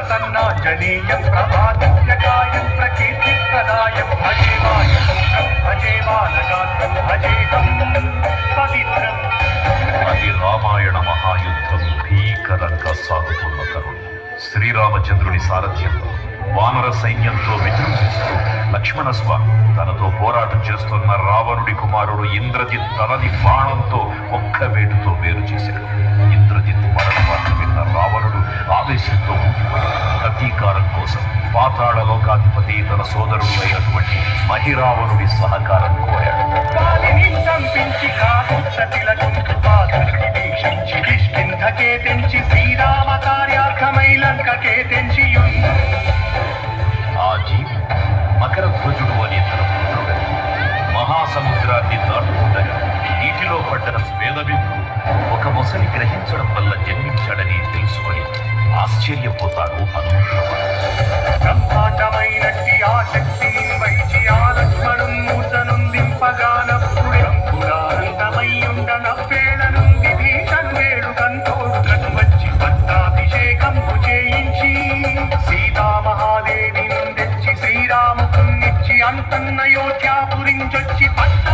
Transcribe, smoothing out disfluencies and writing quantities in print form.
ప్రసన్నాంజనేయం ప్రభాదిత్యకాయం ప్రకీర్తిప్రదాయం భజే బాలగాత్రం భజేకం పవిత్రం. అది రామాయణ మహాయుద్ధం భీకరంగా సాగుతున్న తరుణం. శ్రీరామచంద్రుని సారథ్యంలో వానర సైన్యంతో విజృంభిస్తూ లక్ష్మణస్వామి తనతో పోరాటం చేస్తున్న రావణుడి కుమారుడు ఇంద్రజిత్ తలని బాణంతో ఒక్క వేటుతో వేరు చేశాడు. ఇంద్రజిత్ మరణవార్త విన్న రావణుడు ఆవేశంతో ఊగిపోయి ప్రతీకారం కోసం పాతాళ లోకాధిపతి తన సోదరుడు అయినటువంటి మహిరావణుడి సహకారం కోరాడు. శ్రీరామ కార్యార్థమై లంకకే తెంచి ఆ జీవి మకర ధ్వజుడు అనే తన పుత్రుడు మహాసముద్రాన్ని దాటుతుండగా నీటిలో పడ్డ స్వేదబిందు ఒక మొసలి గ్రహించడం వల్ల జన్మించాడని తెలుసుకొని ఆశ్చర్యపోతాడు హనుమంతుడు. బ్రహ్మాండమైనట్టి ఆ శక్తిని వైచి ఆ లక్ష్మణుం మూసనుందింపగానప్పుడంపురానంతమయ్యుండనవ్వేళనుంది భీషణ్ వేడుకంతోడు వచ్చి పట్టాభిషేకంపు చేయించి సీతామహాదేవి నుండెచ్చి శ్రీరాముకున్నిచ్చి అంతన్నయోధ్యాపురించొచ్చి పట్ట